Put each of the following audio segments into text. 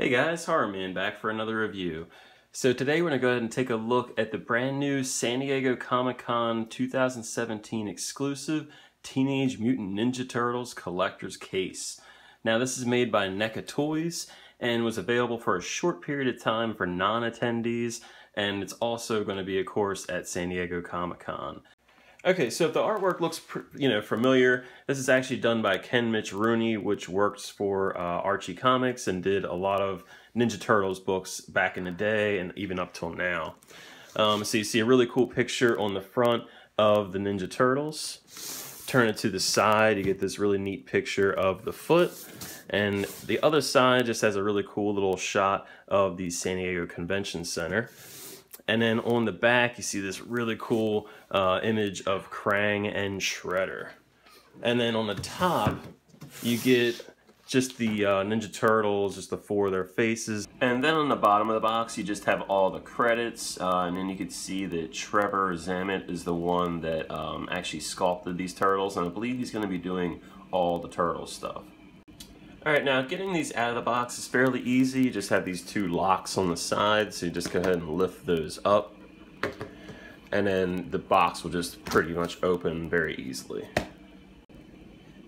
Hey guys, Horrorman back for another review. So today we're going to go ahead and take a look at the brand new San Diego Comic-Con 2017 exclusive Teenage Mutant Ninja Turtles collector's case. Now this is made by NECA Toys and was available for a short period of time for non-attendees, and it's also going to be, of course, at San Diego Comic-Con. Okay, so if the artwork looks, familiar, this is actually done by Ken Mitch Rooney, which works for Archie Comics and did a lot of Ninja Turtles books back in the day and even up till now. So you see a really cool picture on the front of the Ninja Turtles. Turn it to the side, you get this really neat picture of the foot. And the other side just has a really cool little shot of the San Diego Convention Center. And then on the back, you see this really cool image of Krang and Shredder. And then on the top, you get just the Ninja Turtles, just the four of their faces. And then on the bottom of the box, you just have all the credits. And then you can see that Trevor Zammit is the one that actually sculpted these turtles. And I believe he's going to be doing all the turtle stuff. Alright, now getting these out of the box is fairly easy. You just have these two locks on the side, so you just go ahead and lift those up. And then the box will just pretty much open very easily.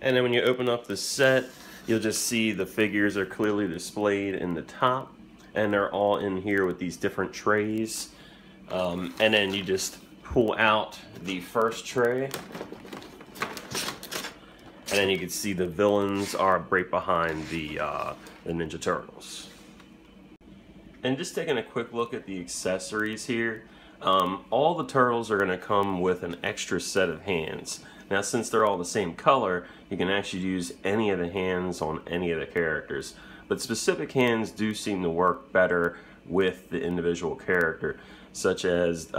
And then when you open up the set, you'll just see the figures are clearly displayed in the top. And they're all in here with these different trays. And then you just pull out the first tray. And then you can see the villains are right behind the Ninja Turtles. And just taking a quick look at the accessories here, all the turtles are going to come with an extra set of hands. Now since they're all the same color, you can actually use any of the hands on any of the characters. But specific hands do seem to work better with the individual character, such as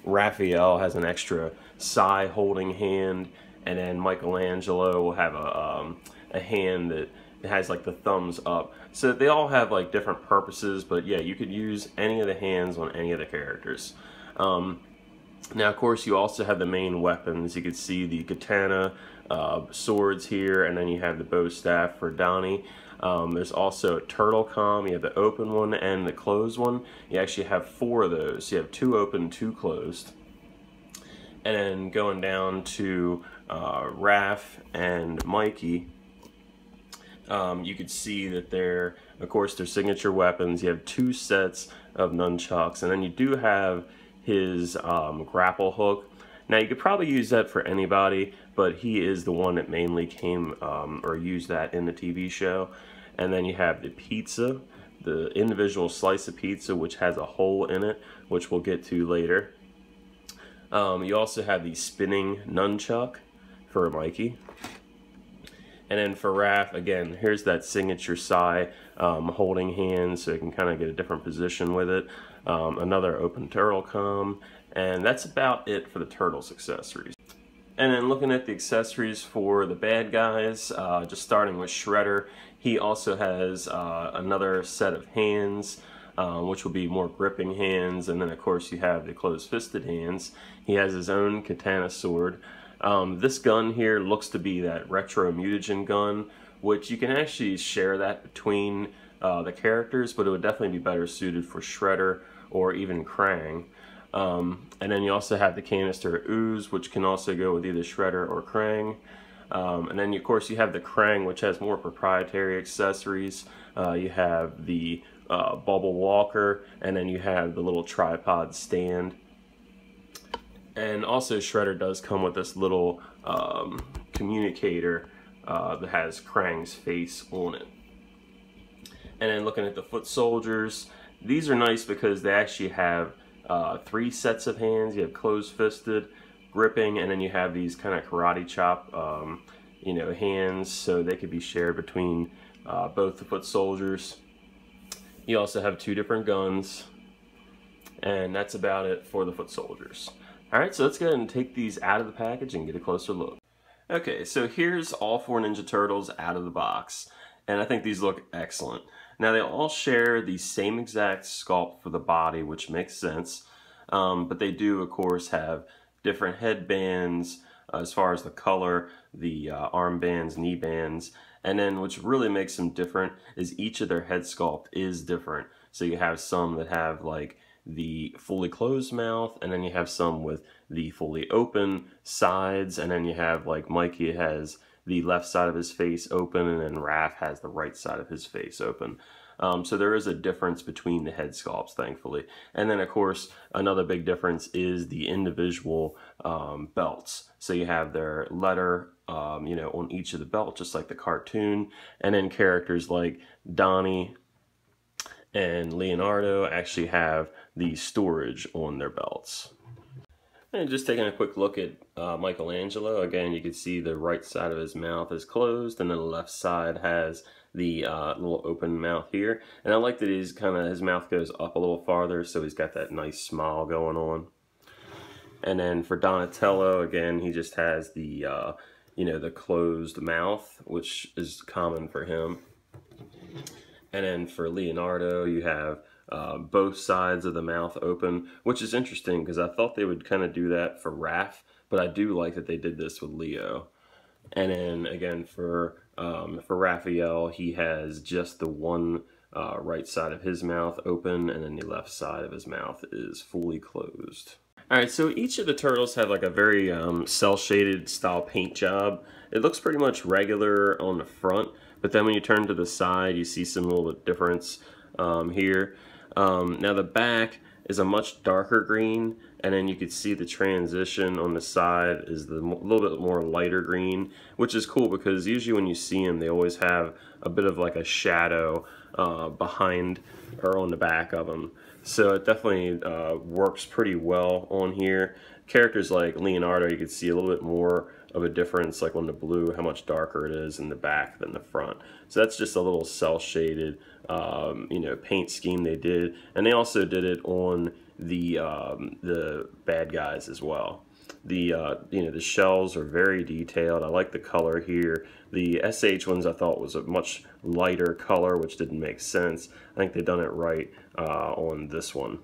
Raphael has an extra Psy holding hand. And then Michelangelo will have a hand that has like the thumbs up. So they all have like different purposes, but yeah, you could use any of the hands on any of the characters. Now of course you also have the main weapons. You can see the katana, swords here, and then you have the bow staff for Donnie. There's also a turtle com. You have the open one and the closed one. You actually have four of those. You have two open, two closed. And then going down to Raph and Mikey, you could see that they're, of course, their signature weapons. You have two sets of nunchucks, and then you do have his grapple hook. Now you could probably use that for anybody, but he is the one that mainly came or used that in the TV show. And then you have the pizza, the individual slice of pizza, which has a hole in it, which we'll get to later. You also have the spinning nunchuck for Mikey. And then for Raph, again, here's that signature Psy holding hand, so you can kind of get a different position with it. Another open turtle com, and that's about it for the Turtles accessories. And then looking at the accessories for the bad guys, just starting with Shredder, he also has another set of hands, which will be more gripping hands, and then of course you have the closed-fisted hands. He has his own katana sword. This gun here looks to be that retro mutagen gun, which you can actually share that between the characters, but it would definitely be better suited for Shredder or even Krang. And then you also have the canister of ooze, which can also go with either Shredder or Krang. And then of course you have the Krang, which has more proprietary accessories. You have the bubble walker, and then you have the little tripod stand. And also Shredder does come with this little communicator that has Krang's face on it. And then looking at the foot soldiers, these are nice because they actually have three sets of hands. You have closed-fisted, gripping, and then you have these kind of karate chop hands, so they could be shared between both the foot soldiers. You also have two different guns, and that's about it for the foot soldiers. Alright, so let's go ahead and take these out of the package and get a closer look. Okay, so here's all four Ninja Turtles out of the box, and I think these look excellent. Now they all share the same exact sculpt for the body, which makes sense, but they do of course have different headbands, as far as the color, the arm bands, knee bands. And then which really makes them different is each of their head sculpt is different. So you have some that have like the fully closed mouth, and then you have some with the fully open sides, and then you have like Mikey has the left side of his face open, and then Raph has the right side of his face open. So there is a difference between the head sculpts, thankfully. And then, of course, another big difference is the individual belts. So you have their letter, you know, on each of the belts, just like the cartoon. And then characters like Donnie and Leonardo actually have the storage on their belts. And just taking a quick look at Michelangelo, again, you can see the right side of his mouth is closed, and then the left side has the little open mouth here. And I like that he's his mouth goes up a little farther, so he's got that nice smile going on. And then for Donatello, again, he just has the, you know, the closed mouth, which is common for him. And then for Leonardo, you have both sides of the mouth open, which is interesting because I thought they would kind of do that for Raph, but I do like that they did this with Leo. And then again for Raphael, he has just the one right side of his mouth open, and then the left side of his mouth is fully closed. Alright, so each of the turtles have like a very cel-shaded style paint job. It looks pretty much regular on the front, but then when you turn to the side, you see some little bit difference here. Now the back is a much darker green, and then you can see the transition on the side is the little bit more lighter green, which is cool because usually when you see them, they always have a bit of like a shadow behind or on the back of them. So it definitely works pretty well on here. Characters like Leonardo, you can see a little bit more of a difference, like on the blue, how much darker it is in the back than the front. So that's just a little cel-shaded, you know, paint scheme they did, and they also did it on the bad guys as well. The you know, the shells are very detailed. I like the color here. The SH ones I thought was a much lighter color, which didn't make sense. I think they've done it right on this one.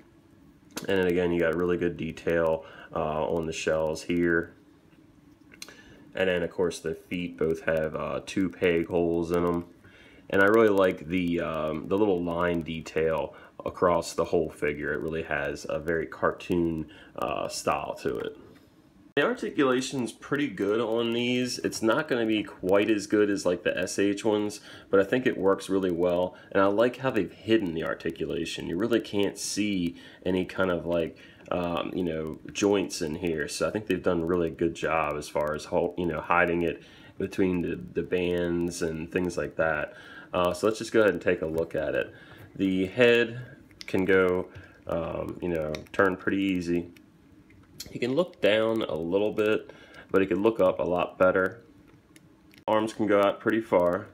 And then again, you got really good detail on the shells here. And then of course the feet both have 2 peg holes in them. And I really like the little line detail across the whole figure. It really has a very cartoon style to it. The articulation's pretty good on these. It's not going to be quite as good as like the SH ones, but I think it works really well. And I like how they've hidden the articulation. You really can't see any kind of like you know, joints in here. So I think they've done a really good job as far as, you know, hiding it between the bands and things like that. So let's just go ahead and take a look at it. The head can go, you know, turn pretty easy. He can look down a little bit, but he can look up a lot better. Arms can go out pretty far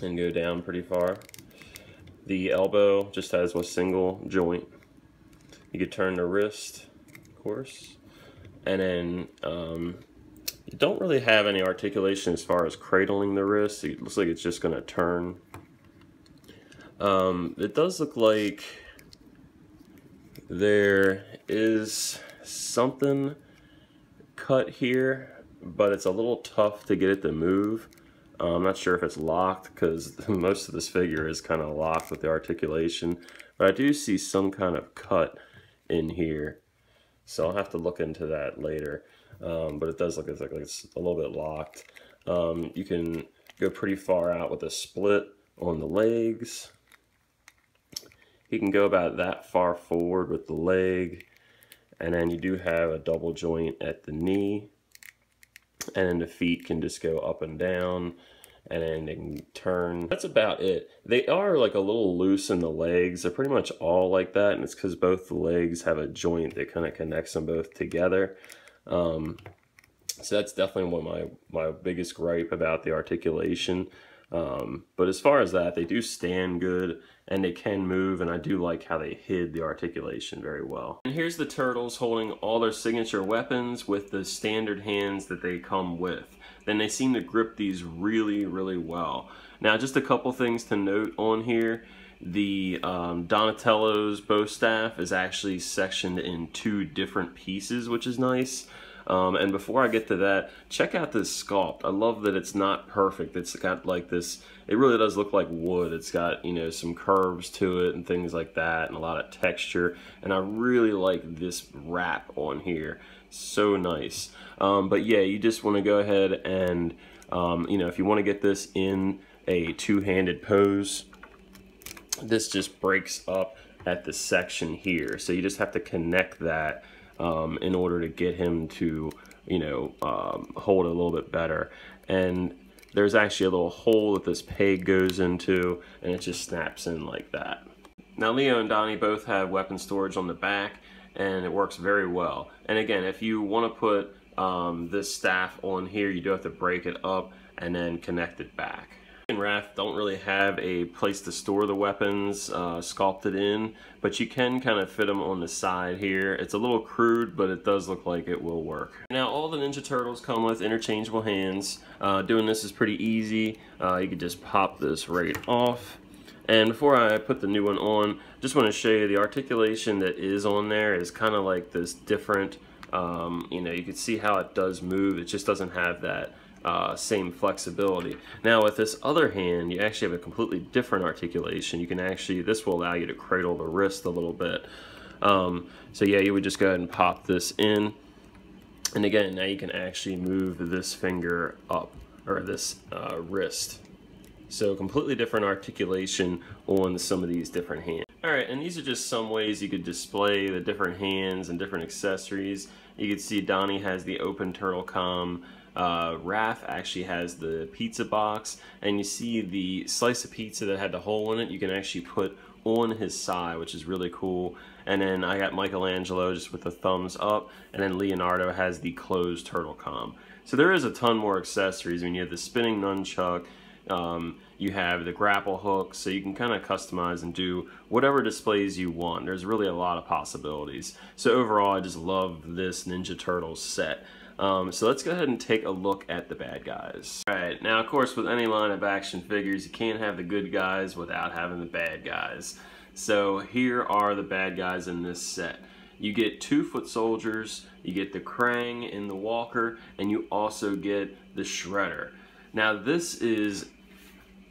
and go down pretty far. The elbow just has a single joint. You could turn the wrist, of course, and then you don't really have any articulation as far as cradling the wrist. It looks like it's just going to turn. It does look like there is something cut here, but it's a little tough to get it to move. I'm not sure if it's locked because most of this figure is kind of locked with the articulation, but I do see some kind of cut in here, so I'll have to look into that later. But it does look like it's a little bit locked. You can go pretty far out with a split on the legs. You can go about that far forward with the leg, and then you do have a double joint at the knee, and then the feet can just go up and down, and then they can turn. That's about it. They are like a little loose in the legs. They're pretty much all like that, and it's because both the legs have a joint that kind of connects them both together. So that's definitely one of my biggest gripe about the articulation. But as far as that, they do stand good and they can move, and I do like how they hid the articulation very well. And here's the turtles holding all their signature weapons with the standard hands that they come with. Then they seem to grip these really, really well. Now, just a couple things to note on here. The Donatello's bow staff is actually sectioned in 2 different pieces, which is nice. And before I get to that, check out this sculpt. I love that it's not perfect. It's got like this, it really does look like wood. It's got, you know, some curves to it and things like that, and a lot of texture. And I really like this wrap on here. So nice. But yeah, you just want to go ahead and, you know, if you want to get this in a two-handed pose, this just breaks up at the section here. So you just have to connect that in order to get him to, you know, hold it a little bit better. And there's actually a little hole that this peg goes into, and it just snaps in like that. Now Leo and Donnie both have weapon storage on the back, and it works very well. And again, if you want to put this staff on here, you do have to break it up and then connect it back. And Raph don't really have a place to store the weapons sculpted in, but you can kind of fit them on the side here. It's a little crude, but it does look like it will work. Now all the Ninja Turtles come with interchangeable hands. Doing this is pretty easy. You can just pop this right off. And before I put the new one on, just want to show you the articulation that is on there is kind of like this different, you know, you can see how it does move. It just doesn't have that same flexibility. Now with this other hand, you actually have a completely different articulation. You can actually, this will allow you to cradle the wrist a little bit. So yeah, you would just go ahead and pop this in. And again, now you can actually move this finger up, or this wrist. So completely different articulation on some of these different hands. Alright, and these are just some ways you could display the different hands and different accessories. You can see Donnie has the open turtle comm. Raph actually has the pizza box, and you see the slice of pizza that had the hole in it, you can actually put on his side, which is really cool. And then I got Michelangelo just with the thumbs up, and then Leonardo has the closed turtle comm. So there is a ton more accessories. I mean, you have the spinning nunchuck, you have the grapple hook, so you can kind of customize and do whatever displays you want. There's really a lot of possibilities. So overall, I just love this Ninja Turtles set. So let's go ahead and take a look at the bad guys. Alright, now of course with any line of action figures, you can't have the good guys without having the bad guys. So here are the bad guys in this set. You get 2 foot soldiers, you get the Krang in the walker, and you also get the Shredder. Now this is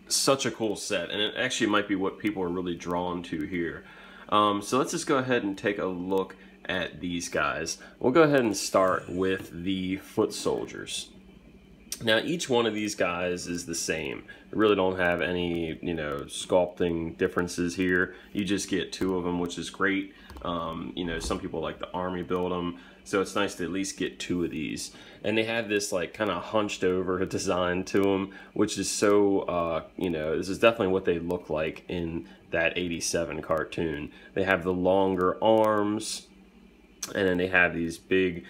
such a cool set, and it actually might be what people are really drawn to here. So let's just go ahead and take a look at these guys. We'll go ahead and start with the foot soldiers. Now each one of these guys is the same. We really don't have any, you know, sculpting differences here. You just get 2 of them, which is great. You know, some people like the army build them, so it's nice to at least get 2 of these. And they have this like kind of hunched over design to them, which is so, you know, this is definitely what they look like in that '87 cartoon. They have the longer arms, and then they have these big,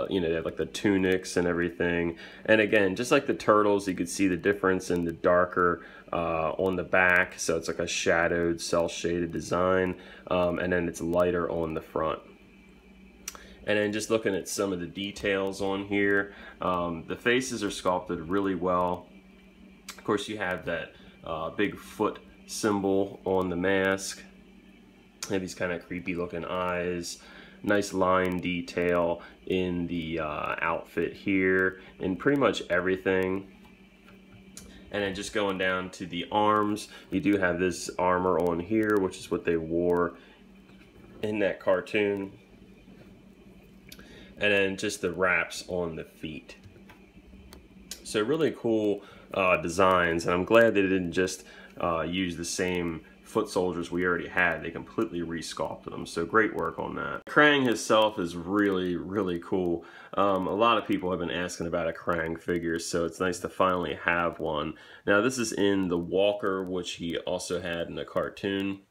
you know, they have like the tunics and everything. And again, just like the Turtles, you could see the difference in the darker on the back. So it's like a shadowed, cel-shaded design. And then it's lighter on the front. And then just looking at some of the details on here, the faces are sculpted really well. Of course, you have that big foot symbol on the mask. They have these kind of creepy looking eyes. Nice line detail in the outfit here, and pretty much everything. And then just going down to the arms, you do have this armor on here, which is what they wore in that cartoon. And then just the wraps on the feet. So really cool designs, and I'm glad they didn't just use the same foot soldiers we already had. They completely resculpted them, so great work on that. Krang himself is really, really cool. A lot of people have been asking about a Krang figure, so it's nice to finally have one. Now this is in the walker, which he also had in the cartoon.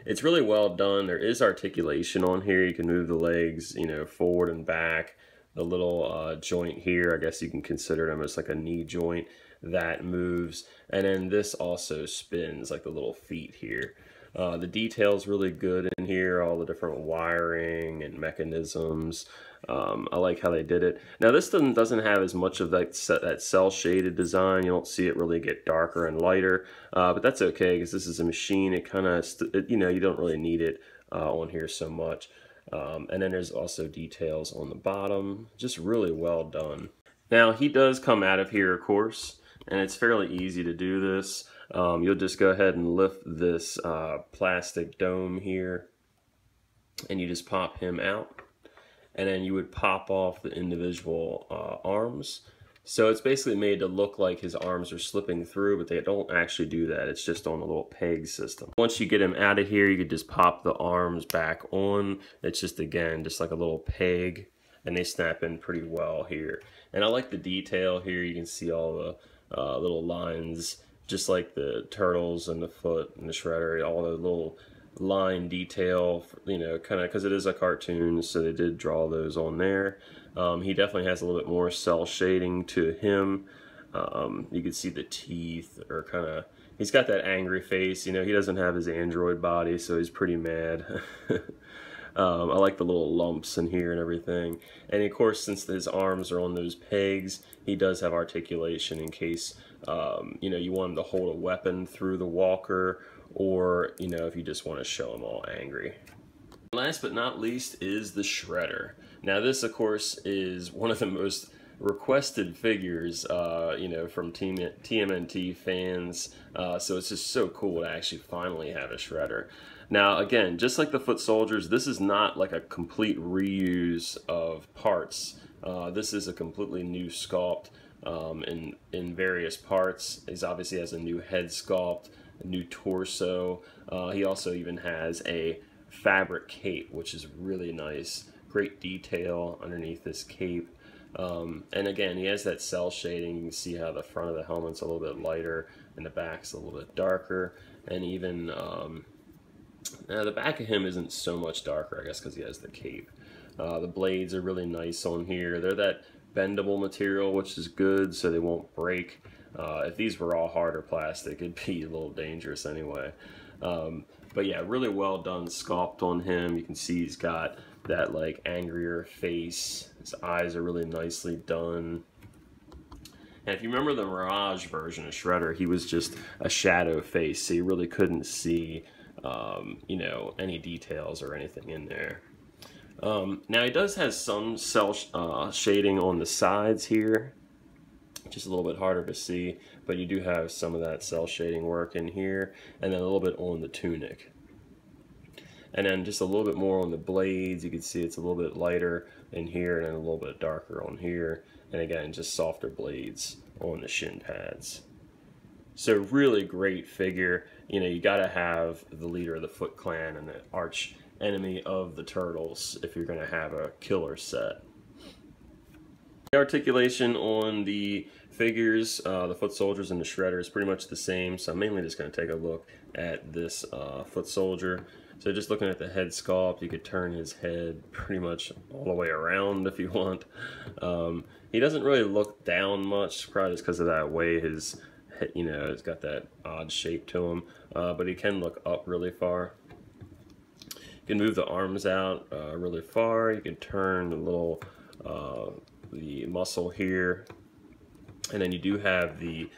It's really well done. There is articulation on here. You can move the legs, you know, forward and back. The little joint here, I guess you can consider it almost like a knee joint that moves, and then this also spins like the little feet here. The detail's really good in here, all the different wiring and mechanisms. I like how they did it. Now this doesn't have as much of that cell shaded design. You don't see it really get darker and lighter, but that's okay because this is a machine. It kind of, you know, you don't really need it on here so much. And then there's also details on the bottom, just really well done. Now he does come out of here, of course, and it's fairly easy to do this. You'll just go ahead and lift this plastic dome here, and you just pop him out, and then you would pop off the individual arms. So it's basically made to look like his arms are slipping through, but they don't actually do that. It's just on a little peg system. Once you get him out of here, you could just pop the arms back on. It's just, again, just like a little peg, and they snap in pretty well here. And I like the detail here. You can see all the little lines, just like the turtles and the foot and the shredder, all the little line detail, you know, kind of, because it is a cartoon, so they did draw those on there. He definitely has a little bit more cell shading to him. You can see the teeth are kind of, he's got that angry face, you know, he doesn't have his android body, so he's pretty mad. I like the little lumps in here and everything. And of course, since his arms are on those pegs, he does have articulation in case, you know, you want him to hold a weapon through the walker, or, you know, if you just want to show him all angry. Last but not least is the Shredder. Now this, of course, is one of the most requested figures, you know, from TMNT fans, so it's just so cool to actually finally have a Shredder. Now again, just like the foot soldiers, this is not like a complete reuse of parts. This is a completely new sculpt in various parts. He obviously has a new head sculpt, a new torso. He also even has a fabric cape, which is really nice. Great detail underneath this cape. And again, he has that cell shading. You can see how the front of the helmet's a little bit lighter and the back's a little bit darker. And even now the back of him isn't so much darker, I guess, because he has the cape. The blades are really nice on here. They're that bendable material, which is good, so they won't break. If these were all harder plastic, it'd be a little dangerous anyway. But yeah, really well done sculpt on him. You can see he's got that like angrier face. His eyes are really nicely done. And if you remember the Mirage version of Shredder, he was just a shadow face, so you really couldn't see, you know, any details or anything in there. Now he does have some cell shading on the sides here, just a little bit harder to see, but you do have some of that cell shading work in here, and then a little bit on the tunic. And then just a little bit more on the blades. You can see it's a little bit lighter in here and then a little bit darker on here. And again, just softer blades on the shin pads. So really great figure. You know, you gotta have the leader of the Foot Clan and the arch enemy of the Turtles if you're gonna have a killer set. The articulation on the figures, the foot soldiers and the Shredder, is pretty much the same, so I'm mainly just going to take a look at this foot soldier. So just looking at the head sculpt, you could turn his head pretty much all the way around if you want. He doesn't really look down much, probably just because of that way his head, you know, it's got that odd shape to him, but he can look up really far. You can move the arms out really far. You can turn the little the muscle here, and then you do have the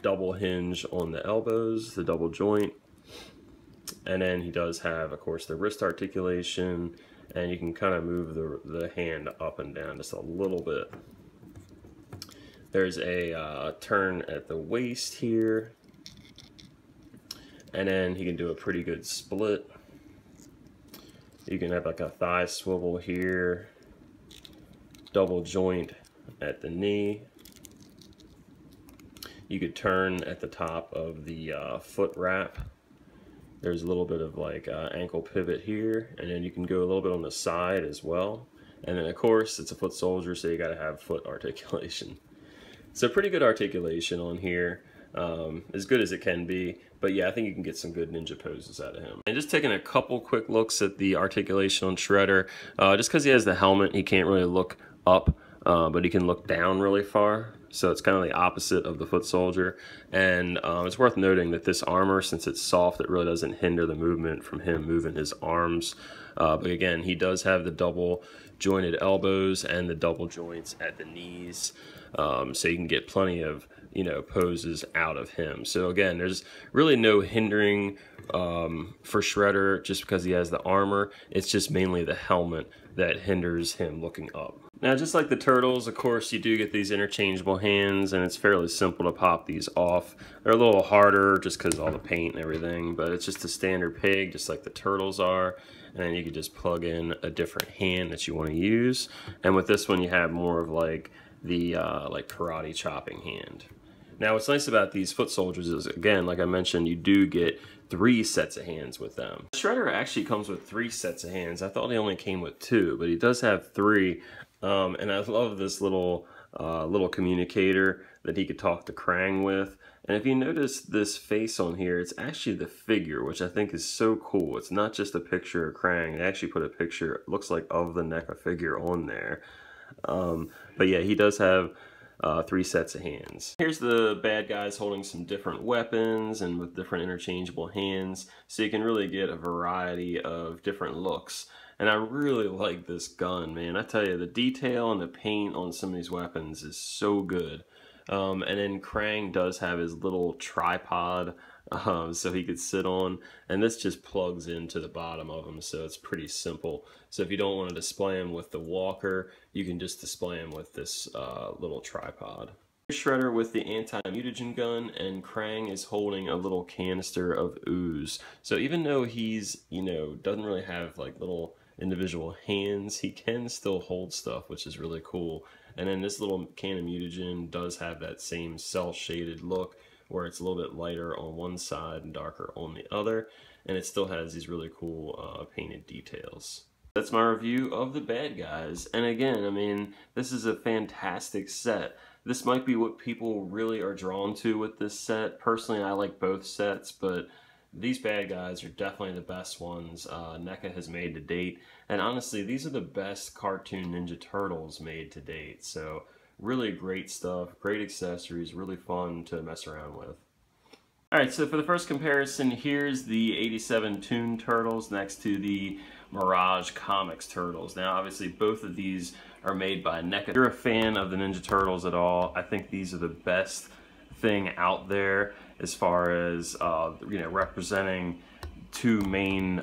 double hinge on the elbows, the double joint, and then he does have, of course, the wrist articulation, and you can kind of move the hand up and down just a little bit. There's a turn at the waist here, and then he can do a pretty good split. You can have like a thigh swivel here, double joint at the knee. You could turn at the top of the foot wrap. There's a little bit of like ankle pivot here, and then you can go a little bit on the side as well. And then of course it's a foot soldier, so you got to have foot articulation. So pretty good articulation on here, as good as it can be. But yeah, I think you can get some good ninja poses out of him. And just taking a couple quick looks at the articulation on Shredder, just because he has the helmet, he can't really look up, but he can look down really far. So it's kind of the opposite of the foot soldier. And it's worth noting that this armor, since it's soft, it really doesn't hinder the movement from him moving his arms. But again, he does have the double jointed elbows and the double joints at the knees. So you can get plenty of you know, poses out of him. So again, there's really no hindering for Shredder just because he has the armor. It's just mainly the helmet that hinders him looking up. Now, just like the Turtles, of course, you do get these interchangeable hands, and it's fairly simple to pop these off. They're a little harder just because of all the paint and everything, but it's just a standard pig, just like the Turtles are. And then you can just plug in a different hand that you want to use. And with this one, you have more of like the like karate chopping hand. Now, what's nice about these foot soldiers is, again, like I mentioned, you do get 3 sets of hands with them. Shredder actually comes with 3 sets of hands. I thought he only came with 2, but he does have 3. And I love this little communicator that he could talk to Krang with. And if you notice this face on here, it's actually the figure, which I think is so cool. It's not just a picture of Krang. They actually put a picture, looks like, of the NECA figure on there. But yeah, he does have 3 sets of hands. Here's the bad guys holding some different weapons and with different interchangeable hands, so you can really get a variety of different looks. And I really like this gun, man. I tell you, the detail and the paint on some of these weapons is so good. And then Krang does have his little tripod so he could sit on, and this just plugs into the bottom of him, so it's pretty simple. So if you don't want to display him with the walker, you can just display him with this little tripod. Here's Shredder with the anti-mutagen gun, and Krang is holding a little canister of ooze. So even though he's, you know, doesn't really have like little individual hands, he can still hold stuff, which is really cool. And then this little can of mutagen does have that same cell-shaded look, where it's a little bit lighter on one side and darker on the other, and it still has these really cool painted details. That's my review of the bad guys, and again, I mean, this is a fantastic set. This might be what people really are drawn to with this set. Personally, I like both sets, but these bad guys are definitely the best ones NECA has made to date, and honestly, these are the best cartoon Ninja Turtles made to date, so really great stuff, great accessories, really fun to mess around with. Alright, so for the first comparison, here's the 87 Toon Turtles next to the Mirage Comics Turtles. Now, obviously, both of these are made by NECA. If you're a fan of the Ninja Turtles at all, I think these are the best thing out there as far as, you know, representing 2 main,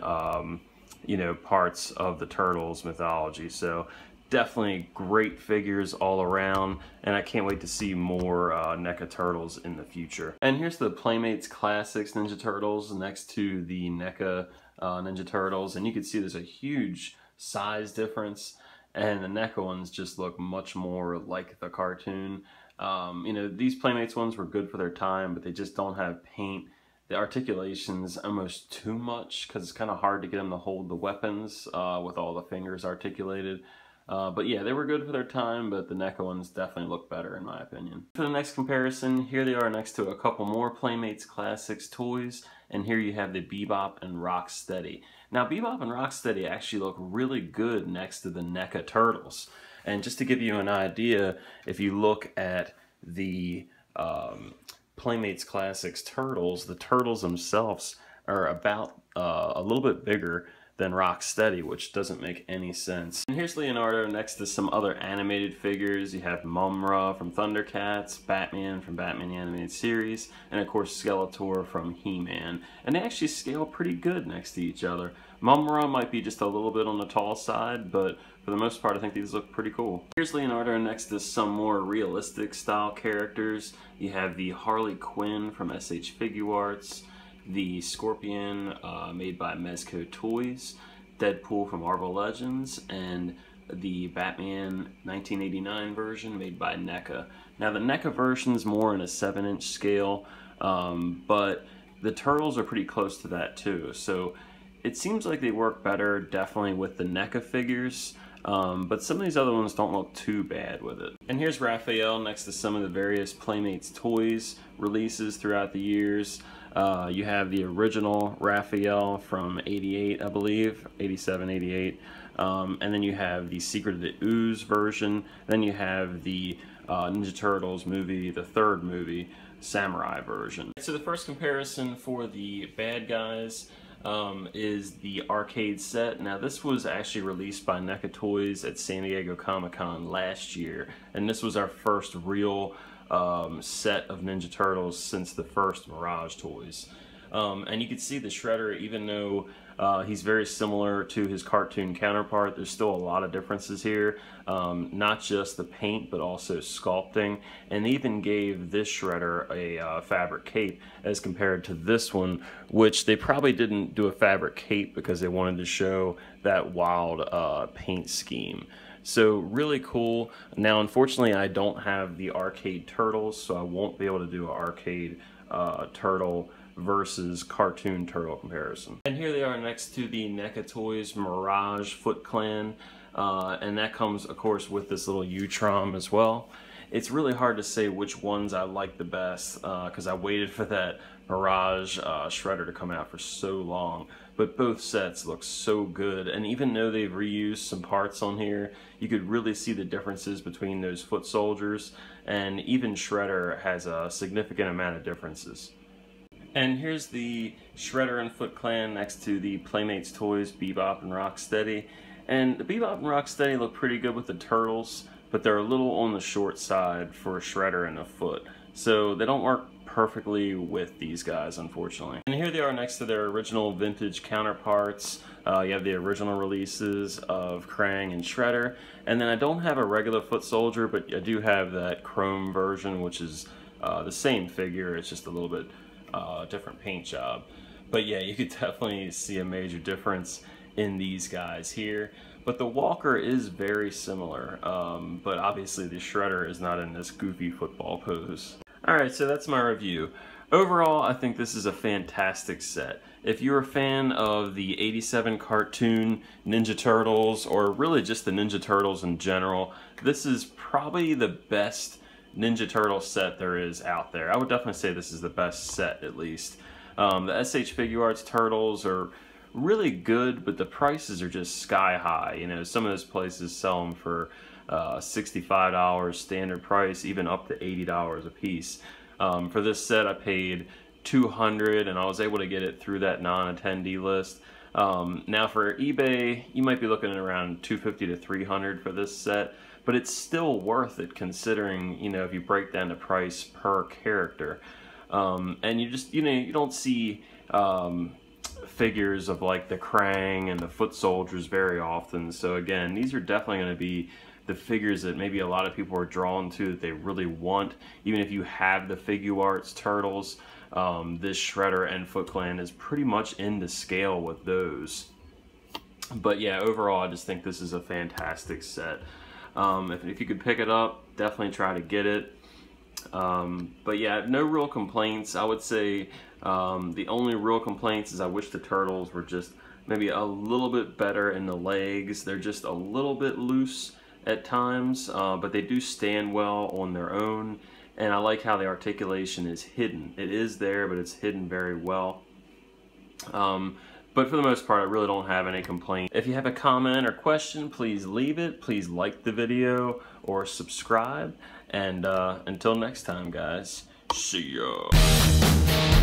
you know, parts of the Turtles mythology. So definitely great figures all around, and I can't wait to see more NECA Turtles in the future. And here's the Playmates Classics Ninja Turtles next to the NECA Ninja Turtles, and you can see there's a huge size difference, and the NECA ones just look much more like the cartoon. You know, these Playmates ones were good for their time, but they just don't have paint. The articulation's almost too much because it's kind of hard to get them to hold the weapons with all the fingers articulated. But yeah, they were good for their time, but the NECA ones definitely look better in my opinion. For the next comparison, here they are next to a couple more Playmates Classics toys, and here you have the Bebop and Rocksteady. Now, Bebop and Rocksteady actually look really good next to the NECA Turtles. And just to give you an idea, if you look at the Playmates Classics Turtles, the Turtles themselves are about a little bit bigger than Rocksteady, which doesn't make any sense. And here's Leonardo next to some other animated figures. You have Mumra from Thundercats, Batman from Batman the Animated Series, and of course Skeletor from He-Man. And they actually scale pretty good next to each other. Mumra might be just a little bit on the tall side, but for the most part I think these look pretty cool. Here's Leonardo next to some more realistic style characters. You have the Harley Quinn from SH Figuarts, the Scorpion made by Mezco Toys, Deadpool from Marvel Legends, and the Batman 1989 version made by NECA. Now the NECA version is more in a 7-inch scale, but the Turtles are pretty close to that too. So it seems like they work better definitely with the NECA figures, but some of these other ones don't look too bad with it. And here's Raphael next to some of the various Playmates toys releases throughout the years. You have the original Raphael from 88, I believe, 87, 88. And then you have the Secret of the Ooze version. Then you have the Ninja Turtles movie, the 3rd movie, Samurai version. So the first comparison for the bad guys is the arcade set. Now this was actually released by NECA Toys at San Diego Comic-Con last year, and this was our first real set of Ninja Turtles since the first Mirage toys. And you can see the Shredder, even though he's very similar to his cartoon counterpart, there's still a lot of differences here. Not just the paint, but also sculpting. And they even gave this Shredder a fabric cape as compared to this one, which they probably didn't do a fabric cape because they wanted to show that wild paint scheme. So really cool. Now, unfortunately, I don't have the arcade turtles, so I won't be able to do an arcade turtle versus cartoon turtle comparison. And here they are next to the NECA Toys Mirage Foot Clan, and that comes, of course, with this little Utrom as well. It's really hard to say which ones I like the best because I waited for that Mirage Shredder to come out for so long. But both sets look so good, and even though they've reused some parts on here, you could really see the differences between those foot soldiers, and even Shredder has a significant amount of differences. And here's the Shredder and Foot Clan next to the Playmates Toys Bebop and Rocksteady. And the Bebop and Rocksteady look pretty good with the turtles, but they're a little on the short side for a Shredder and a Foot. So they don't work perfectly with these guys, unfortunately. And here they are next to their original vintage counterparts. You have the original releases of Krang and Shredder. And then I don't have a regular foot soldier, but I do have that chrome version, which is the same figure. It's just a little bit different paint job. But yeah, you could definitely see a major difference in these guys here. But the Walker is very similar, but obviously the Shredder is not in this goofy football pose. Alright, so that's my review. Overall, I think this is a fantastic set. If you're a fan of the '87 cartoon Ninja Turtles, or really just the Ninja Turtles in general, this is probably the best Ninja Turtle set there is out there. I would definitely say this is the best set, at least. The SH Figuarts Turtles are really good, but the prices are just sky high. You know, some of those places sell them for $65 standard price, even up to $80 a piece. For this set, I paid $200, and I was able to get it through that non-attendee list. Now for eBay, you might be looking at around $250 to $300 for this set, but it's still worth it considering, you know, if you break down the price per character. And you just, you know, you don't see figures of like the Krang and the foot soldiers very often. So again, these are definitely going to be the figures that maybe a lot of people are drawn to, that they really want. Even if you have the Figuarts Turtles, this Shredder and Foot Clan is pretty much in the scale with those. But yeah, overall, I just think this is a fantastic set. If you could pick it up, definitely try to get it. But yeah, no real complaints. I would say the only real complaints is I wish the turtles were just maybe a little bit better in the legs. They're just a little bit loose at times, but they do stand well on their own. And I like how the articulation is hidden. It is there, but it's hidden very well. But for the most part, I really don't have any complaints. If you have a comment or question, please leave it. Please like the video or subscribe. And until next time, guys, see ya.